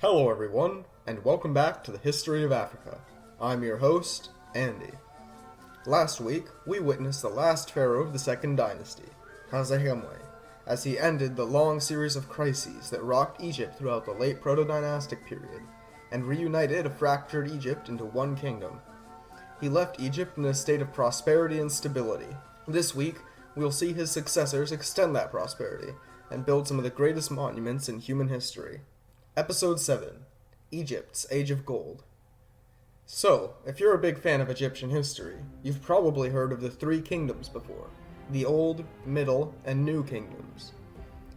Hello everyone, and welcome back to the History of Africa. I'm your host, Andy. Last week, we witnessed the last pharaoh of the Second Dynasty, Khasekemwy, as he ended the long series of crises that rocked Egypt throughout the late Proto-Dynastic period, and reunited a fractured Egypt into one kingdom. He left Egypt in a state of prosperity and stability. This week, we'll see his successors extend that prosperity, and build some of the greatest monuments in human history. Episode 7, Egypt's Age of Gold. So, if you're a big fan of Egyptian history, you've probably heard of the three kingdoms before, the Old, Middle, and New Kingdoms.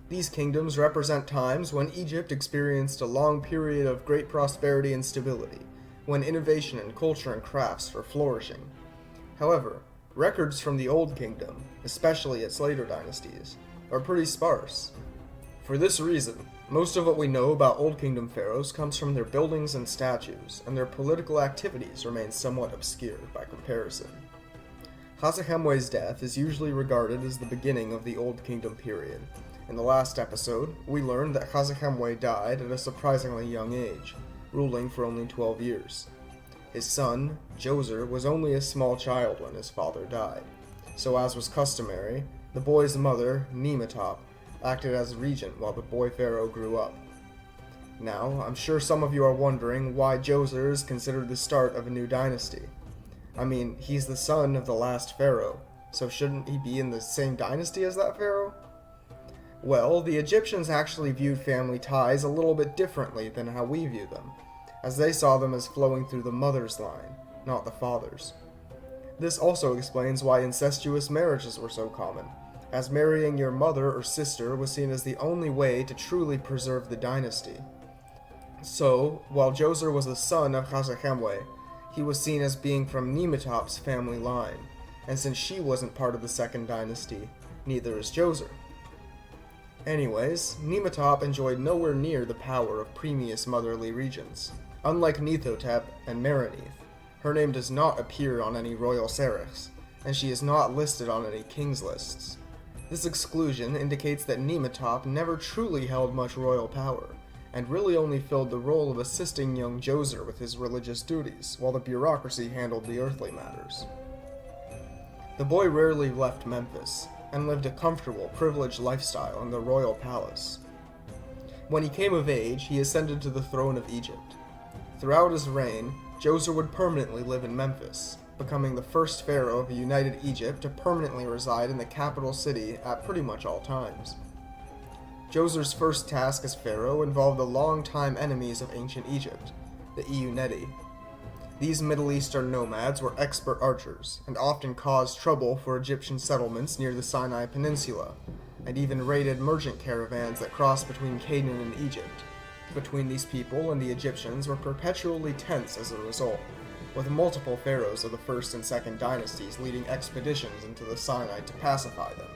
These kingdoms represent times when Egypt experienced a long period of great prosperity and stability, when innovation in culture and crafts were flourishing. However, records from the Old Kingdom, especially its later dynasties, are pretty sparse. For this reason, most of what we know about Old Kingdom pharaohs comes from their buildings and statues, and their political activities remain somewhat obscure by comparison. Khasekemwy's death is usually regarded as the beginning of the Old Kingdom period. In the last episode, we learned that Khasekemwy died at a surprisingly young age, ruling for only 12 years. His son, Djoser, was only a small child when his father died, so as was customary, the boy's mother, Nemetop, acted as regent while the boy pharaoh grew up. Now, I'm sure some of you are wondering why Djoser is considered the start of a new dynasty. I mean, he's the son of the last pharaoh, so shouldn't he be in the same dynasty as that pharaoh? Well, the Egyptians actually viewed family ties a little bit differently than how we view them, as they saw them as flowing through the mother's line, not the father's. This also explains why incestuous marriages were so common, as marrying your mother or sister was seen as the only way to truly preserve the dynasty. So, while Djoser was the son of Khasekemwy, he was seen as being from Nemetop's family line, and since she wasn't part of the second dynasty, neither is Djoser. Anyways, Nemetop enjoyed nowhere near the power of previous motherly regents. Unlike Nethotep and Merenith, her name does not appear on any royal serichs, and she is not listed on any king's lists. This exclusion indicates that Nemetop never truly held much royal power, and really only filled the role of assisting young Djoser with his religious duties, while the bureaucracy handled the earthly matters. The boy rarely left Memphis, and lived a comfortable, privileged lifestyle in the royal palace. When he came of age, he ascended to the throne of Egypt. Throughout his reign, Djoser would permanently live in Memphis, becoming the first pharaoh of a united Egypt to permanently reside in the capital city at pretty much all times. Djoser's first task as pharaoh involved the long-time enemies of ancient Egypt, the Euneti. These Middle Eastern nomads were expert archers, and often caused trouble for Egyptian settlements near the Sinai Peninsula, and even raided merchant caravans that crossed between Canaan and Egypt. Between these people and the Egyptians were perpetually tense as a result, with multiple pharaohs of the first and second dynasties leading expeditions into the Sinai to pacify them.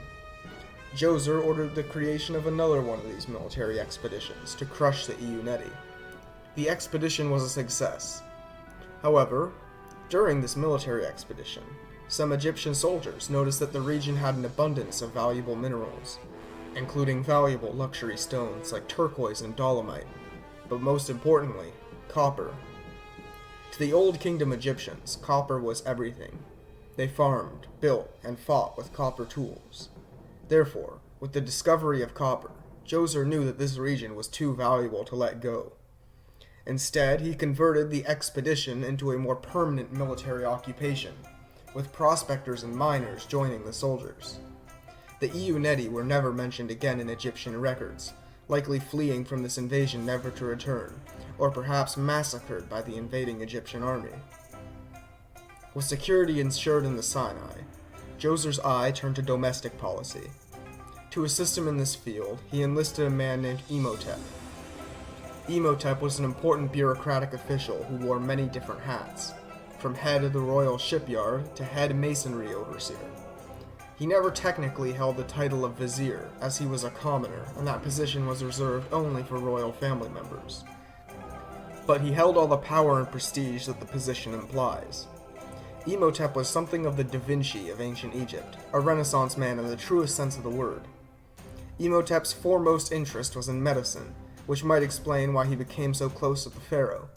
Djoser ordered the creation of another one of these military expeditions to crush the Euneti. The expedition was a success. However, during this military expedition, some Egyptian soldiers noticed that the region had an abundance of valuable minerals, including valuable luxury stones like turquoise and dolomite, but most importantly, copper. To the Old Kingdom Egyptians, copper was everything. They farmed, built, and fought with copper tools. Therefore, with the discovery of copper, Djoser knew that this region was too valuable to let go. Instead, he converted the expedition into a more permanent military occupation, with prospectors and miners joining the soldiers. The Euneti were never mentioned again in Egyptian records, likely fleeing from this invasion never to return, or perhaps massacred by the invading Egyptian army. With security ensured in the Sinai, Djoser's eye turned to domestic policy. To assist him in this field, he enlisted a man named Imhotep. Imhotep was an important bureaucratic official who wore many different hats, from head of the royal shipyard to head masonry overseer. He never technically held the title of vizier, as he was a commoner, and that position was reserved only for royal family members. But he held all the power and prestige that the position implies. Imhotep was something of the Da Vinci of ancient Egypt, a Renaissance man in the truest sense of the word. Imhotep's foremost interest was in medicine, which might explain why he became so close to the pharaoh.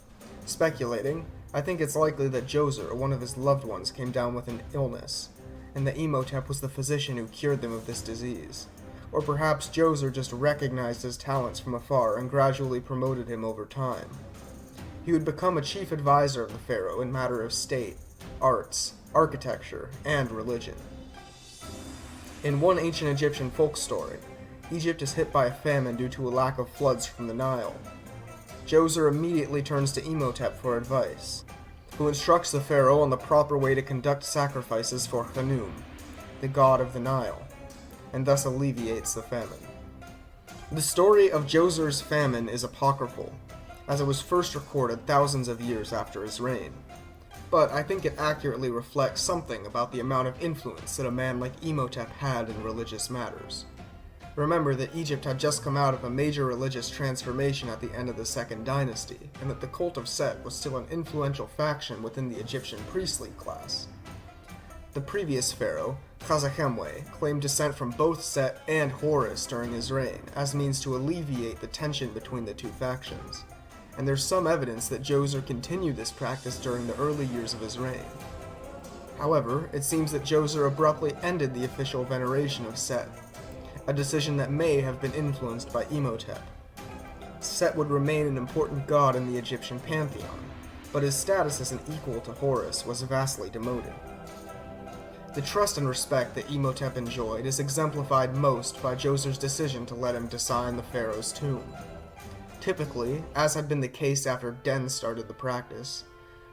Speculating, I think it's likely that Djoser, one of his loved ones, came down with an illness, and that Imhotep was the physician who cured them of this disease. Or perhaps Djoser just recognized his talents from afar and gradually promoted him over time. He would become a chief advisor of the pharaoh in matter of state, arts, architecture, and religion. In one ancient Egyptian folk story, Egypt is hit by a famine due to a lack of floods from the Nile. Djoser immediately turns to Imhotep for advice, who instructs the pharaoh on the proper way to conduct sacrifices for Khnum, the god of the Nile, and thus alleviates the famine. The story of Djoser's famine is apocryphal, as it was first recorded thousands of years after his reign, but I think it accurately reflects something about the amount of influence that a man like Imhotep had in religious matters. Remember that Egypt had just come out of a major religious transformation at the end of the Second Dynasty, and that the cult of Set was still an influential faction within the Egyptian priestly class. The previous pharaoh, Khasekemwy, claimed descent from both Set and Horus during his reign, as means to alleviate the tension between the two factions, and there's some evidence that Djoser continued this practice during the early years of his reign. However, it seems that Djoser abruptly ended the official veneration of Set, a decision that may have been influenced by Imhotep. Set would remain an important god in the Egyptian pantheon, but his status as an equal to Horus was vastly demoted. The trust and respect that Imhotep enjoyed is exemplified most by Djoser's decision to let him design the pharaoh's tomb. Typically, as had been the case after Den started the practice,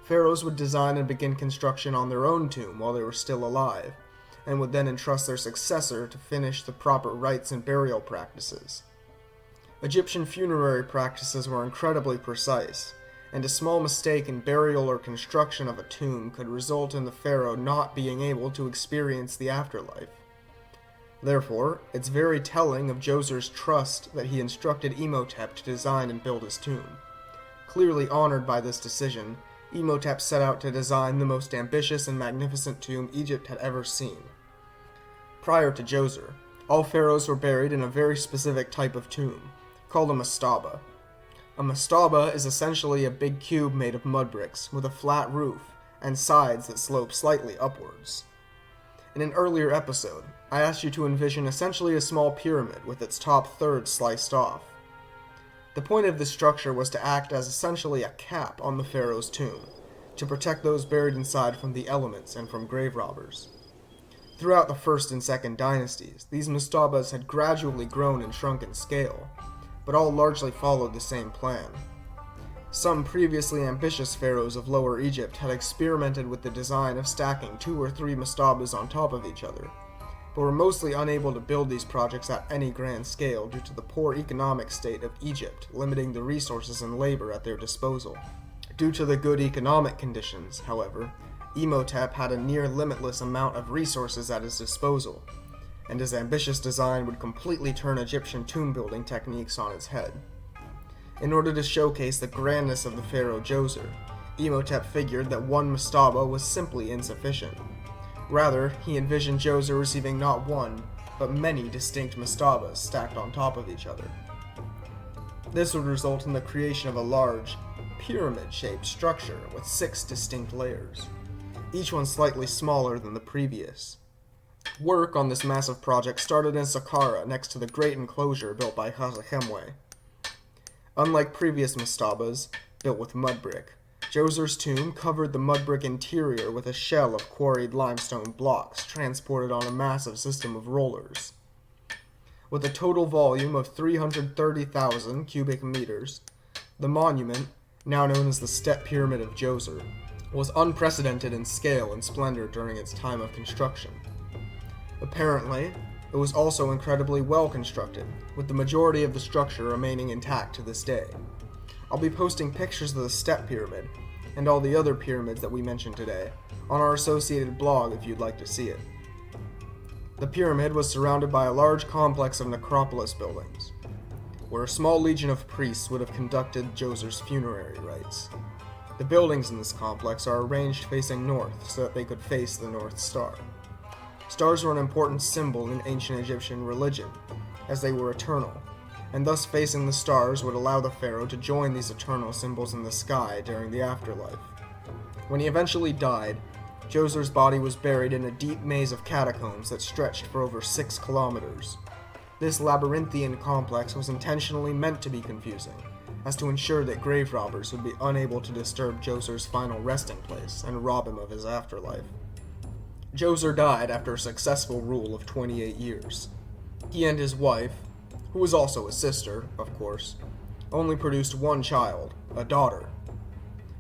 pharaohs would design and begin construction on their own tomb while they were still alive, and would then entrust their successor to finish the proper rites and burial practices. Egyptian funerary practices were incredibly precise, and a small mistake in burial or construction of a tomb could result in the pharaoh not being able to experience the afterlife. Therefore, it's very telling of Djoser's trust that he instructed Imhotep to design and build his tomb. Clearly honored by this decision, Imhotep set out to design the most ambitious and magnificent tomb Egypt had ever seen. Prior to Djoser, all pharaohs were buried in a very specific type of tomb, called a mastaba. A mastaba is essentially a big cube made of mud bricks, with a flat roof, and sides that slope slightly upwards. In an earlier episode, I asked you to envision essentially a small pyramid with its top third sliced off. The point of this structure was to act as essentially a cap on the pharaoh's tomb, to protect those buried inside from the elements and from grave robbers. Throughout the First and Second Dynasties, these mastabas had gradually grown and shrunk in scale, but all largely followed the same plan. Some previously ambitious pharaohs of Lower Egypt had experimented with the design of stacking 2 or 3 mastabas on top of each other, but were mostly unable to build these projects at any grand scale due to the poor economic state of Egypt limiting the resources and labor at their disposal. Due to the good economic conditions, however, Imhotep had a near limitless amount of resources at his disposal, and his ambitious design would completely turn Egyptian tomb building techniques on its head. In order to showcase the grandness of the pharaoh Djoser, Imhotep figured that one mastaba was simply insufficient. Rather, he envisioned Djoser receiving not one, but many distinct mastabas stacked on top of each other. This would result in the creation of a large, pyramid-shaped structure with 6 distinct layers, each one slightly smaller than the previous. Work on this massive project started in Saqqara next to the great enclosure built by Khasekemwy. Unlike previous mastabas, built with mud brick, Djoser's tomb covered the mud brick interior with a shell of quarried limestone blocks transported on a massive system of rollers. With a total volume of 330,000 cubic meters, the monument, now known as the Step Pyramid of Djoser, was unprecedented in scale and splendor during its time of construction. Apparently, it was also incredibly well constructed, with the majority of the structure remaining intact to this day. I'll be posting pictures of the Step Pyramid, and all the other pyramids that we mentioned today, on our associated blog if you'd like to see it. The pyramid was surrounded by a large complex of necropolis buildings, where a small legion of priests would have conducted Djoser's funerary rites. The buildings in this complex are arranged facing north so that they could face the North Star. Stars were an important symbol in ancient Egyptian religion, as they were eternal, and thus facing the stars would allow the pharaoh to join these eternal symbols in the sky during the afterlife. When he eventually died, Djoser's body was buried in a deep maze of catacombs that stretched for over 6 kilometers. This labyrinthian complex was intentionally meant to be confusing, as to ensure that grave robbers would be unable to disturb Djoser's final resting place and rob him of his afterlife. Djoser died after a successful rule of 28 years. He and his wife, who was also his sister, of course, only produced one child, a daughter.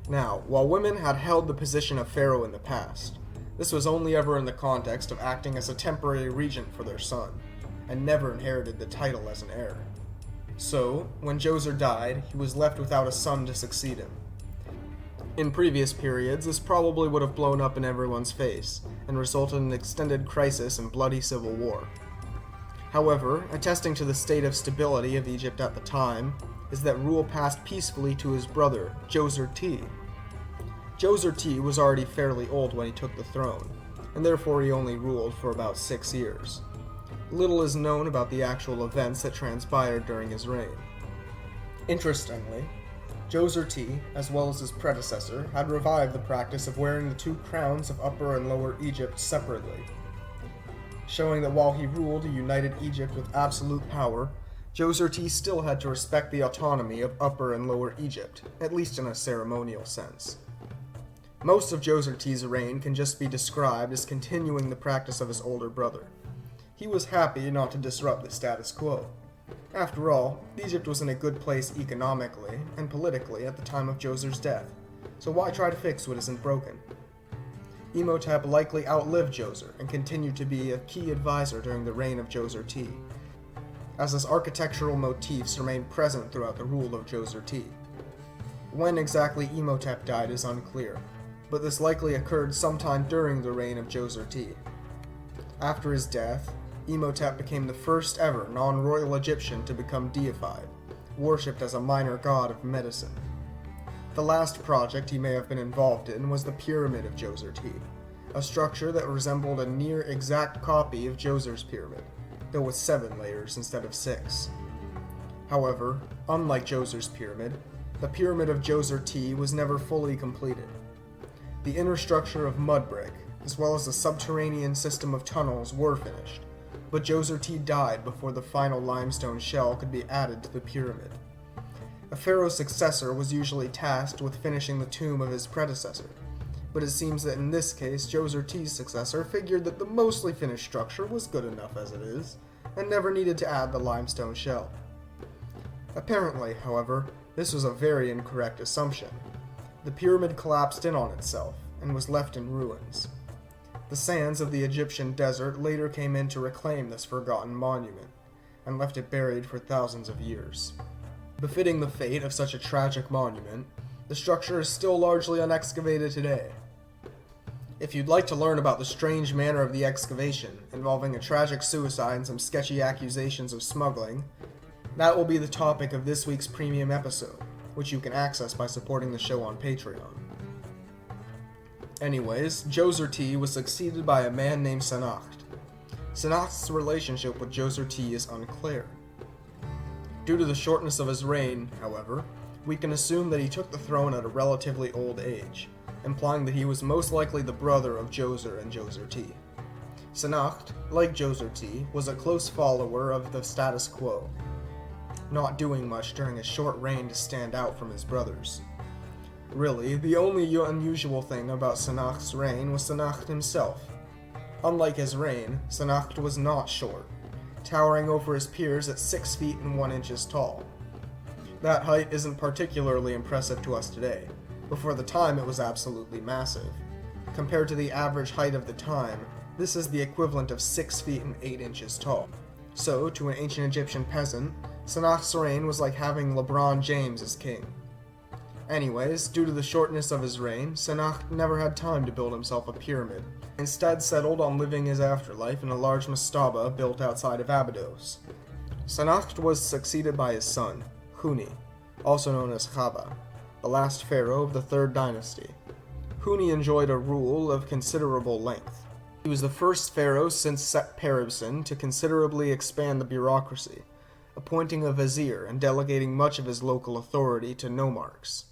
Now, while women had held the position of pharaoh in the past, this was only ever in the context of acting as a temporary regent for their son, and never inherited the title as an heir. So, when Djoser died, he was left without a son to succeed him. In previous periods, this probably would have blown up in everyone's face, and resulted in an extended crisis and bloody civil war. However, attesting to the state of stability of Egypt at the time, is that rule passed peacefully to his brother, Djoser T. Djoser T was already fairly old when he took the throne, and therefore he only ruled for about 6 years. Little is known about the actual events that transpired during his reign. Interestingly, Djoser T, as well as his predecessor, had revived the practice of wearing the 2 crowns of Upper and Lower Egypt separately, showing that while he ruled a united Egypt with absolute power, Djoser T still had to respect the autonomy of Upper and Lower Egypt, at least in a ceremonial sense. Most of Djoser T's reign can just be described as continuing the practice of his older brother. He was happy not to disrupt the status quo. After all, Egypt was in a good place economically and politically at the time of Djoser's death, so why try to fix what isn't broken? Imhotep likely outlived Djoser and continued to be a key advisor during the reign of Djoser T, as his architectural motifs remained present throughout the rule of Djoser T. When exactly Imhotep died is unclear, but this likely occurred sometime during the reign of Djoser T. After his death, Imhotep became the first ever non-royal Egyptian to become deified, worshipped as a minor god of medicine. The last project he may have been involved in was the Pyramid of Djoser T, a structure that resembled a near exact copy of Djoser's pyramid, though with 7 layers instead of 6. However, unlike Djoser's pyramid, the Pyramid of Djoser T was never fully completed. The inner structure of mud brick, as well as a subterranean system of tunnels, were finished, but Djoser T died before the final limestone shell could be added to the pyramid. A pharaoh's successor was usually tasked with finishing the tomb of his predecessor, but it seems that in this case Djoser T's successor figured that the mostly finished structure was good enough as it is, and never needed to add the limestone shell. Apparently, however, this was a very incorrect assumption. The pyramid collapsed in on itself, and was left in ruins. The sands of the Egyptian desert later came in to reclaim this forgotten monument, and left it buried for thousands of years. Befitting the fate of such a tragic monument, the structure is still largely unexcavated today. If you'd like to learn about the strange manner of the excavation, involving a tragic suicide and some sketchy accusations of smuggling, that will be the topic of this week's premium episode, which you can access by supporting the show on Patreon. Anyways, Djoser T was succeeded by a man named Sennacht. Sennacht's relationship with Djoser T is unclear. Due to the shortness of his reign, however, we can assume that he took the throne at a relatively old age, implying that he was most likely the brother of Djoser and Djoser T. Sennacht, like Djoser T, was a close follower of the status quo, not doing much during his short reign to stand out from his brothers. Really, the only unusual thing about Sennacht's reign was Sennacht himself. Unlike his reign, Sennacht was not short, towering over his peers at 6 feet and 1 inches tall. That height isn't particularly impressive to us today, but for the time it was absolutely massive. Compared to the average height of the time, this is the equivalent of 6 feet and 8 inches tall. So, to an ancient Egyptian peasant, Sennacht's reign was like having LeBron James as king. Anyways, due to the shortness of his reign, Sennacht never had time to build himself a pyramid, instead settled on living his afterlife in a large mastaba built outside of Abydos. Sennacht was succeeded by his son, Huni, also known as Khaba, the last pharaoh of the 3rd dynasty. Huni enjoyed a rule of considerable length. He was the first pharaoh since Set-Peribsen to considerably expand the bureaucracy, appointing a vizier and delegating much of his local authority to nomarchs.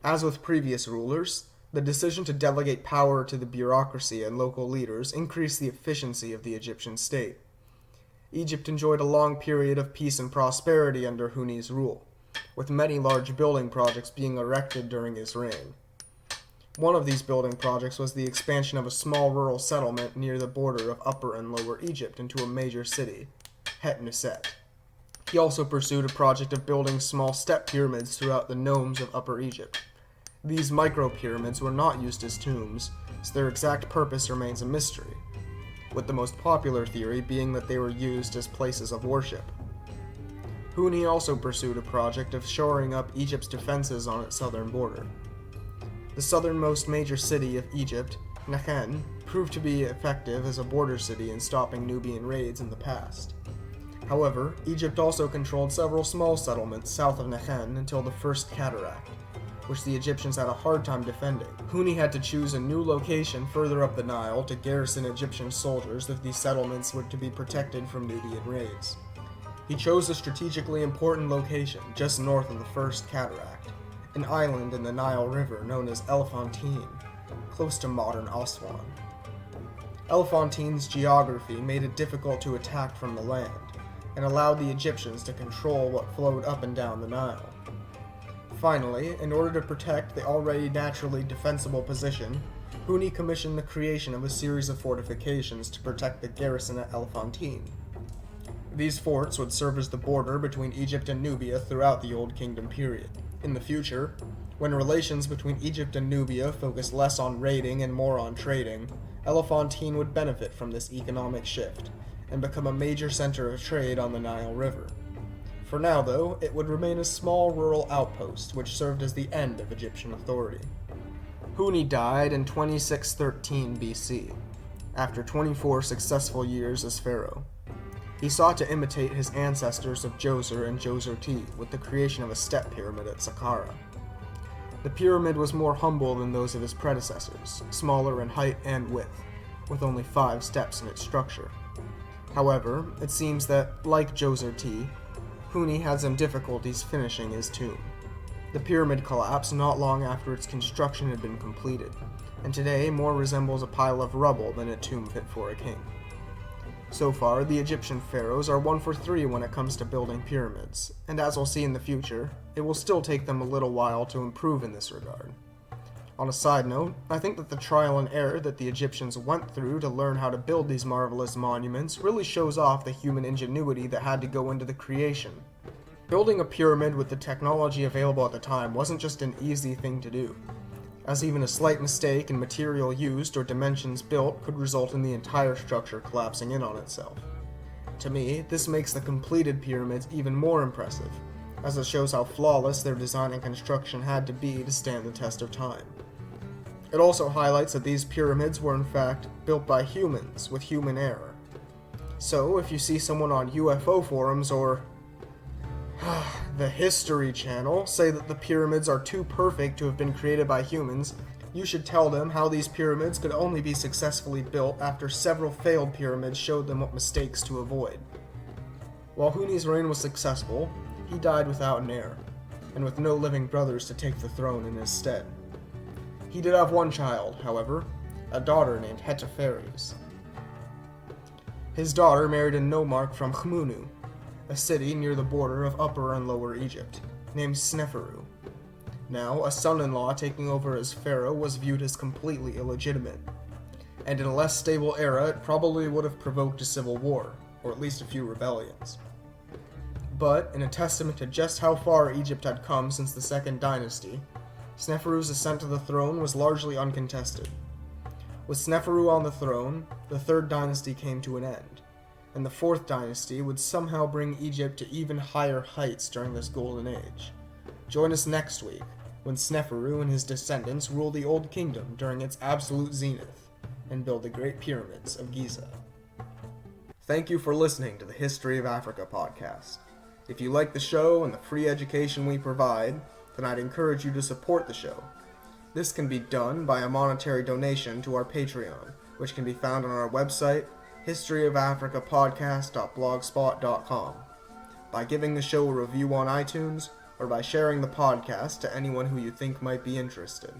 As with previous rulers, the decision to delegate power to the bureaucracy and local leaders increased the efficiency of the Egyptian state. Egypt enjoyed a long period of peace and prosperity under Huni's rule, with many large building projects being erected during his reign. One of these building projects was the expansion of a small rural settlement near the border of Upper and Lower Egypt into a major city, Het Neset. He also pursued a project of building small step pyramids throughout the nomes of Upper Egypt. These micro-pyramids were not used as tombs, so their exact purpose remains a mystery, with the most popular theory being that they were used as places of worship. Huni also pursued a project of shoring up Egypt's defenses on its southern border. The southernmost major city of Egypt, Nekhen, proved to be effective as a border city in stopping Nubian raids in the past. However, Egypt also controlled several small settlements south of Nekhen until the First Cataract, which the Egyptians had a hard time defending. Huni had to choose a new location further up the Nile to garrison Egyptian soldiers if these settlements were to be protected from Nubian raids. He chose a strategically important location just north of the First Cataract, an island in the Nile River known as Elephantine, close to modern Aswan. Elephantine's geography made it difficult to attack from the land, and allowed the Egyptians to control what flowed up and down the Nile. Finally, in order to protect the already naturally defensible position, Huni commissioned the creation of a series of fortifications to protect the garrison at Elephantine. These forts would serve as the border between Egypt and Nubia throughout the Old Kingdom period. In the future, when relations between Egypt and Nubia focused less on raiding and more on trading, Elephantine would benefit from this economic shift and become a major center of trade on the Nile River. For now, though, it would remain a small rural outpost which served as the end of Egyptian authority. Huni died in 2613 BC, after 24 successful years as pharaoh. He sought to imitate his ancestors of Djoser and Djoser-T with the creation of a step pyramid at Saqqara. The pyramid was more humble than those of his predecessors, smaller in height and width, with only 5 steps in its structure. However, it seems that, like Djoser-T, Huni had some difficulties finishing his tomb. The pyramid collapsed not long after its construction had been completed, and today more resembles a pile of rubble than a tomb fit for a king. So far, the Egyptian pharaohs are 1 for 3 when it comes to building pyramids, and as we'll see in the future, it will still take them a little while to improve in this regard. On a side note, I think that the trial and error that the Egyptians went through to learn how to build these marvelous monuments really shows off the human ingenuity that had to go into the creation. Building a pyramid with the technology available at the time wasn't just an easy thing to do, as even a slight mistake in material used or dimensions built could result in the entire structure collapsing in on itself. To me, this makes the completed pyramids even more impressive, as it shows how flawless their design and construction had to be to stand the test of time. It also highlights that these pyramids were in fact built by humans with human error. So if you see someone on UFO forums or the History Channel say that the pyramids are too perfect to have been created by humans, you should tell them how these pyramids could only be successfully built after several failed pyramids showed them what mistakes to avoid. While Huni's reign was successful, he died without an heir, and with no living brothers to take the throne in his stead. He did have one child, however, a daughter named Hetepheres. His daughter married a nomarch from Khmunu, a city near the border of Upper and Lower Egypt, named Sneferu. Now, a son-in-law taking over as pharaoh was viewed as completely illegitimate, and in a less stable era it probably would have provoked a civil war, or at least a few rebellions. But, in a testament to just how far Egypt had come since the Second Dynasty, Sneferu's ascent to the throne was largely uncontested. With Sneferu on the throne, the Third Dynasty came to an end, and the Fourth Dynasty would somehow bring Egypt to even higher heights during this golden age. Join us next week, when Sneferu and his descendants rule the Old Kingdom during its absolute zenith, and build the Great Pyramids of Giza. Thank you for listening to the History of Africa podcast. If you like the show and the free education we provide, then I'd encourage you to support the show. This can be done by a monetary donation to our Patreon, which can be found on our website, historyofafricapodcast.blogspot.com. by giving the show a review on iTunes, or by sharing the podcast to anyone who you think might be interested.